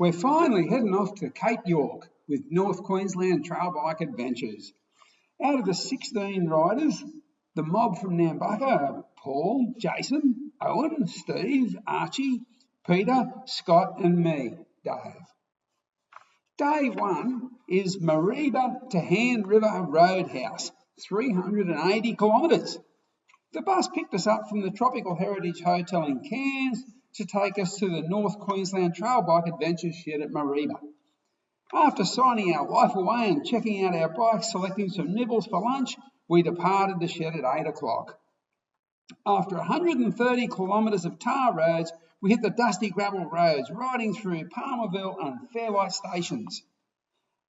We're finally heading off to Cape York with North Queensland Trail Bike Adventures. Out of the 16 riders, the mob from Nambucca are Paul, Jason, Owen, Steve, Archie, Peter, Scott and me, Dave. Day one is Mareeba to Hand River Roadhouse, 380 kilometres. The bus picked us up from the Tropical Heritage Hotel in Cairns to take us to the North Queensland Trail Bike Adventures shed at Mareeba. After signing our life away and checking out our bikes, selecting some nibbles for lunch, we departed the shed at 8 o'clock. After 130 kilometres of tar roads, we hit the dusty gravel roads, riding through Palmerville and Fairlight stations.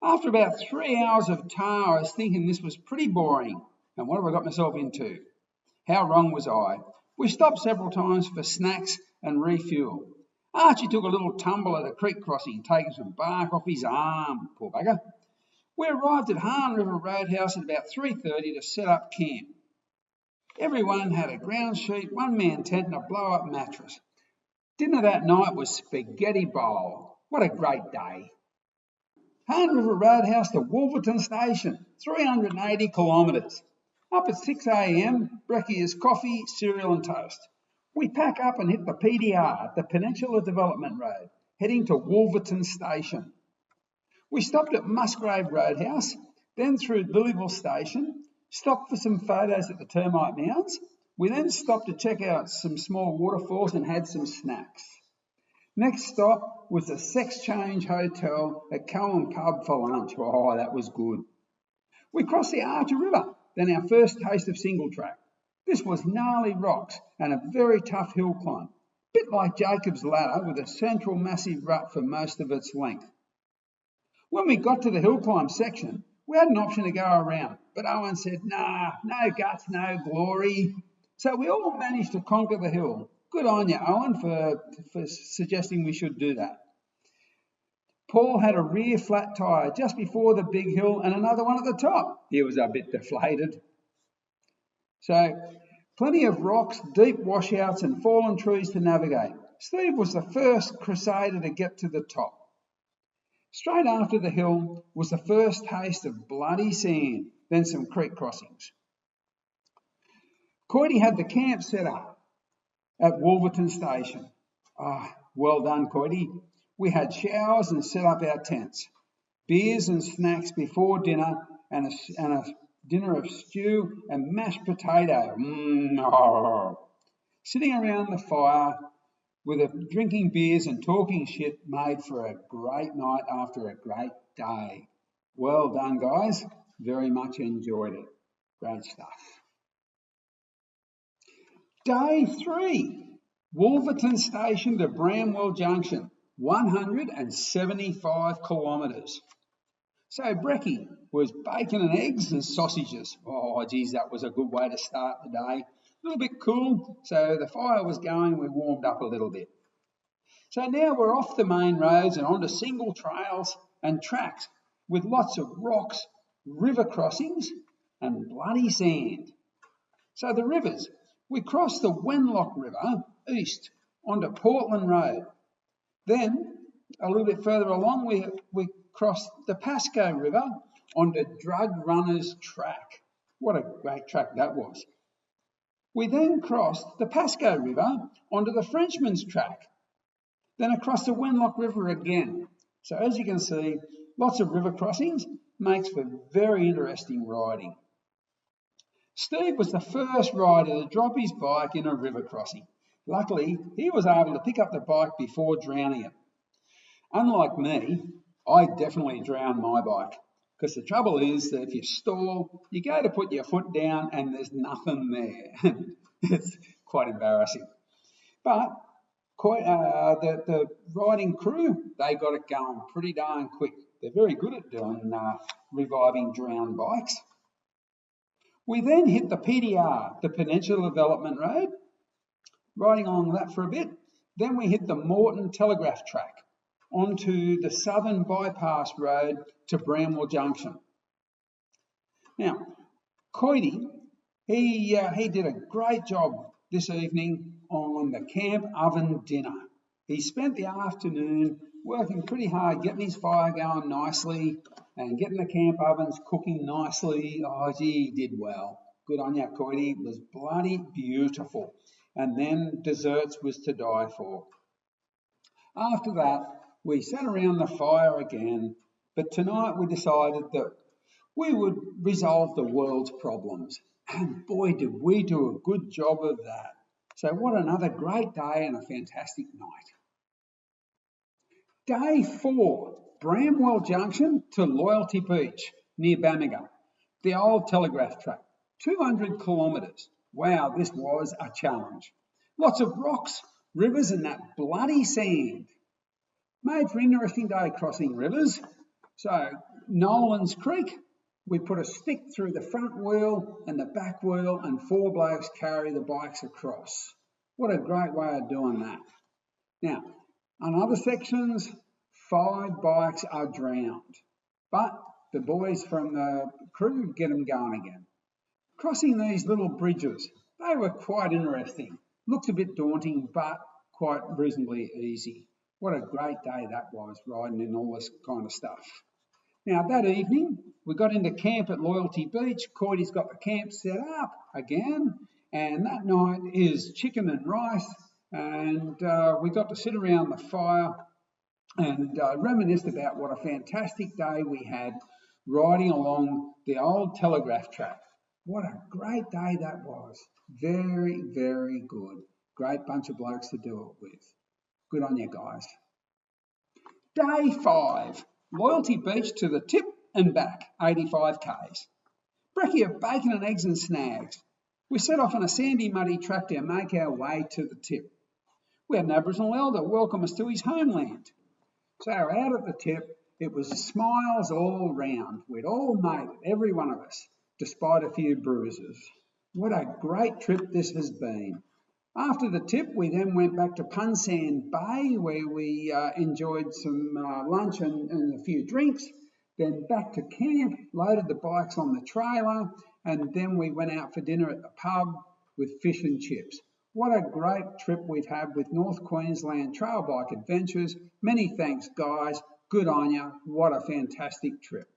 After about 3 hours of tar, I was thinking this was pretty boring. And what have I got myself into? How wrong was I? We stopped several times for snacks and refuel. Archie took a little tumble at a creek crossing, taking some bark off his arm, poor bugger. We arrived at Hand River Roadhouse at about 3:30 to set up camp. Everyone had a ground sheet, one-man tent and a blow-up mattress. Dinner that night was spaghetti bowl. What a great day. Hand River Roadhouse to Wolverton Station, 380 kilometres. Up at 6 a.m, brekkie is coffee, cereal and toast. We pack up and hit the PDR, the Peninsula Development Road, heading to Wolverton Station. We stopped at Musgrave Roadhouse, then through Lilyville Station, stopped for some photos at the Termite Mounds. We then stopped to check out some small waterfalls and had some snacks. Next stop was the Sex Change Hotel at Cowan Pub for lunch. Oh, that was good. We crossed the Archer River, then our first taste of single track. This was gnarly rocks and a very tough hill climb, bit like Jacob's Ladder with a central massive rut for most of its length. When we got to the hill climb section, we had an option to go around, but Owen said, nah, no guts, no glory. So we all managed to conquer the hill. Good on you, Owen, for suggesting we should do that. Paul had a rear flat tyre just before the big hill and another one at the top. He was a bit deflated. So, plenty of rocks, deep washouts and fallen trees to navigate. Steve was the first crusader to get to the top. Straight after the hill was the first taste of bloody sand, then some creek crossings. Coity had the camp set up at Wolverton Station. Well done, Coity. We had showers and set up our tents. Beers and snacks before dinner and a dinner of stew and mashed potato. Sitting around the fire with drinking beers and talking shit made for a great night after a great day. Well done, guys. Very much enjoyed it. Great stuff. Day 3, Wolverton Station to Bramwell Junction, 175 kilometres. So brekkie was bacon and eggs and sausages. Oh, geez, that was a good way to start the day. A little bit cool, so the fire was going, we warmed up a little bit. So now we're off the main roads and onto single trails and tracks with lots of rocks, river crossings and bloody sand. So the rivers, we crossed the Wenlock River east onto Portland Road. Then a little bit further along we crossed the Pasco River onto Drug Runners Track. What a great track that was. We then crossed the Pasco River onto the Frenchman's Track, then across the Wenlock River again. So as you can see, lots of river crossings makes for very interesting riding. Steve was the first rider to drop his bike in a river crossing. Luckily, he was able to pick up the bike before drowning it. Unlike me, I definitely drowned my bike, because the trouble is that if you stall, you go to put your foot down and there's nothing there. It's quite embarrassing. But the riding crew, they got it going pretty darn quick. They're very good at doing reviving drowned bikes. We then hit the PDR, the Peninsula Development Road, riding along that for a bit. Then we hit the Moreton Telegraph Track onto the Southern Bypass Road to Bramwell Junction. Now, Coity, he did a great job this evening on the camp oven dinner. He spent the afternoon working pretty hard, getting his fire going nicely and getting the camp ovens cooking nicely. Oh, gee, he did well. Good on you, Coity. It was bloody beautiful. And then desserts was to die for. After that, we sat around the fire again, but tonight we decided that we would resolve the world's problems. And boy, did we do a good job of that. So what another great day and a fantastic night. Day 4, Bramwell Junction to Loyalty Beach near Bamaga, the old telegraph track, 200 kilometres. Wow, this was a challenge. Lots of rocks, rivers and that bloody sand. Made for an interesting day crossing rivers. So Nolan's Creek, we put a stick through the front wheel and the back wheel and 4 blokes carry the bikes across. What a great way of doing that. Now, on other sections, 5 bikes are drowned, but the boys from the crew get them going again. Crossing these little bridges, they were quite interesting. Looked a bit daunting, but quite reasonably easy. What a great day that was, riding in all this kind of stuff. Now, that evening, we got into camp at Loyalty Beach. Coity's got the camp set up again, and that night is chicken and rice, and we got to sit around the fire and reminisce about what a fantastic day we had riding along the old telegraph track. What a great day that was. Very, very good. Great bunch of blokes to do it with. Good on you guys. Day 5, Loyalty Beach to the tip and back, 85 k's. Brekkie of bacon and eggs and snags. We set off on a sandy, muddy track to make our way to the tip. We had an Aboriginal elder welcome us to his homeland. So out at the tip, it was smiles all round. We'd all made it, every one of us, despite a few bruises. What a great trip this has been. After the tip, we then went back to Punsand Bay, where we enjoyed some lunch and a few drinks. Then back to camp, loaded the bikes on the trailer, and then we went out for dinner at the pub with fish and chips. What a great trip we've had with North Queensland Trail Bike Adventures. Many thanks, guys. Good on you. What a fantastic trip.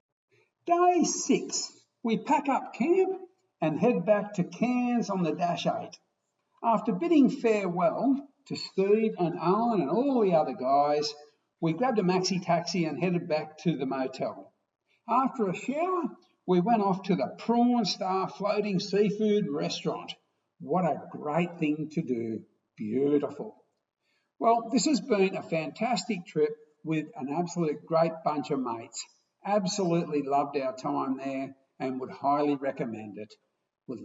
Day 6, we pack up camp and head back to Cairns on the Dash 8. After bidding farewell to Steve and Owen and all the other guys, we grabbed a maxi taxi and headed back to the motel. After a shower, we went off to the Prawn Star Floating Seafood Restaurant. What a great thing to do. Beautiful. Well, this has been a fantastic trip with an absolute great bunch of mates. Absolutely loved our time there and would highly recommend it. With